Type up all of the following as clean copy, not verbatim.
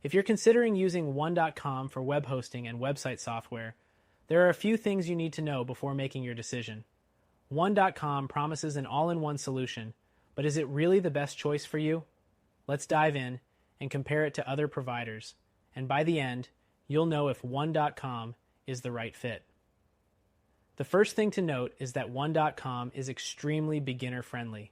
If you're considering using One.com for web hosting and website software, there are a few things you need to know before making your decision. One.com promises an all-in-one solution, but is it really the best choice for you? Let's dive in and compare it to other providers, and by the end, you'll know if One.com is the right fit. The first thing to note is that One.com is extremely beginner-friendly.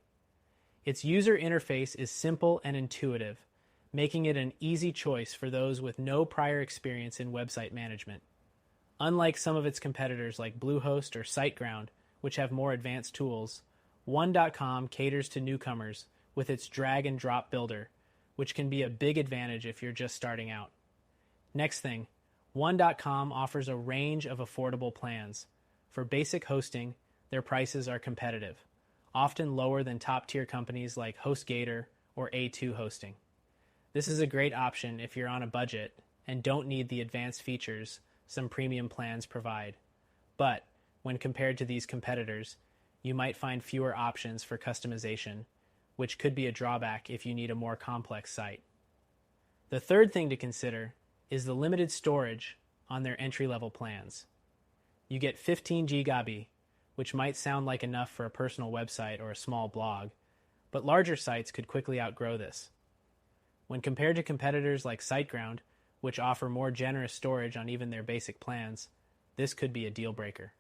Its user interface is simple and intuitive, making it an easy choice for those with no prior experience in website management. Unlike some of its competitors like Bluehost or SiteGround, which have more advanced tools, One.com caters to newcomers with its drag-and-drop builder, which can be a big advantage if you're just starting out. Next thing, One.com offers a range of affordable plans. For basic hosting, their prices are competitive, often lower than top-tier companies like HostGator or A2 Hosting. This is a great option if you're on a budget and don't need the advanced features some premium plans provide. But when compared to these competitors, you might find fewer options for customization, which could be a drawback if you need a more complex site. The third thing to consider is the limited storage on their entry-level plans. You get 15 GB, which might sound like enough for a personal website or a small blog, but larger sites could quickly outgrow this. When compared to competitors like SiteGround, which offer more generous storage on even their basic plans, this could be a deal breaker.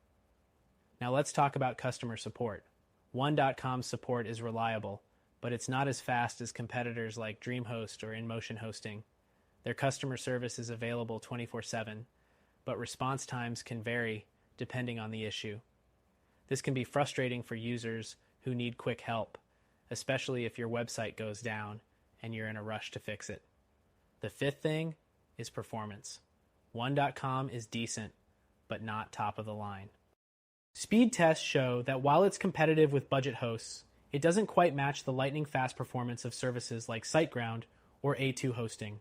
Now let's talk about customer support. One.com's support is reliable, but it's not as fast as competitors like DreamHost or InMotion Hosting. Their customer service is available 24/7, but response times can vary depending on the issue. This can be frustrating for users who need quick help, especially if your website goes down and you're in a rush to fix it. The fifth thing is performance. One.com is decent, but not top of the line. Speed tests show that while it's competitive with budget hosts, it doesn't quite match the lightning-fast performance of services like SiteGround or A2 Hosting.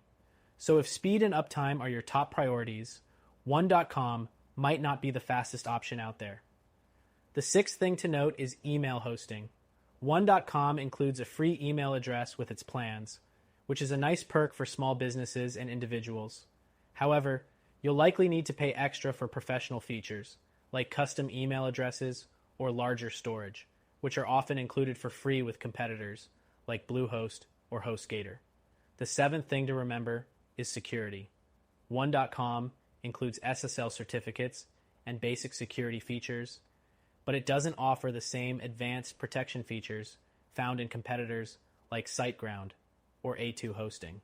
So if speed and uptime are your top priorities, One.com might not be the fastest option out there. The sixth thing to note is email hosting. One.com includes a free email address with its plans, which is a nice perk for small businesses and individuals. However, you'll likely need to pay extra for professional features, like custom email addresses or larger storage, which are often included for free with competitors, like Bluehost or HostGator. The seventh thing to remember is security. One.com includes SSL certificates and basic security features, but it doesn't offer the same advanced protection features found in competitors like SiteGround or A2 Hosting.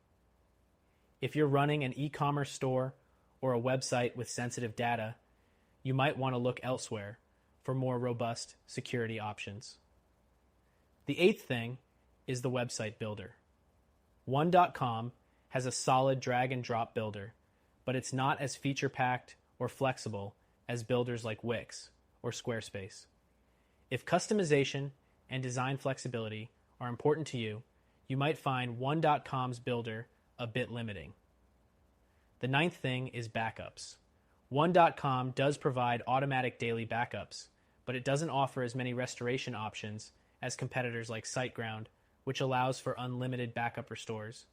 If you're running an e-commerce store or a website with sensitive data, you might want to look elsewhere for more robust security options. The eighth thing is the website builder. One.com has a solid drag-and-drop builder, but it's not as feature-packed or flexible as builders like Wix or Squarespace. If customization and design flexibility are important to you, you might find One.com's builder a bit limiting. The ninth thing is backups. One.com does provide automatic daily backups, but it doesn't offer as many restoration options as competitors like SiteGround, which allows for unlimited backup restores.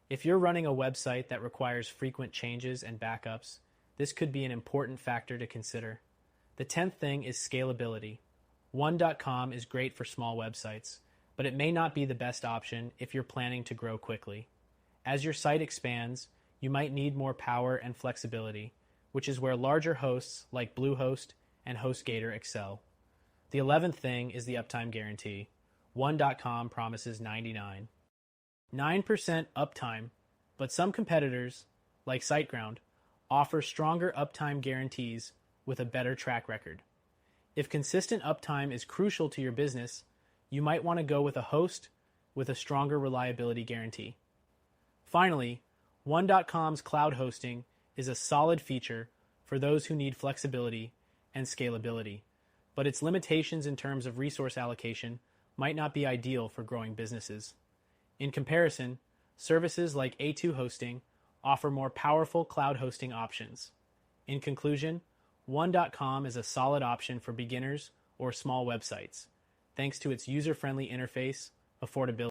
If you're running a website that requires frequent changes and backups, this could be an important factor to consider. The 10th thing is scalability. One.com is great for small websites, but it may not be the best option if you're planning to grow quickly. As your site expands, you might need more power and flexibility, which is where larger hosts like Bluehost and HostGator excel. The 11th thing is the uptime guarantee. One.com promises 9% uptime, but some competitors, like SiteGround, offer stronger uptime guarantees with a better track record. If consistent uptime is crucial to your business, you might want to go with a host with a stronger reliability guarantee. Finally, One.com's cloud hosting is a solid feature for those who need flexibility and scalability, but its limitations in terms of resource allocation might not be ideal for growing businesses. In comparison, services like A2 Hosting offer more powerful cloud hosting options. In conclusion, One.com is a solid option for beginners or small websites, thanks to its user-friendly interface, affordability,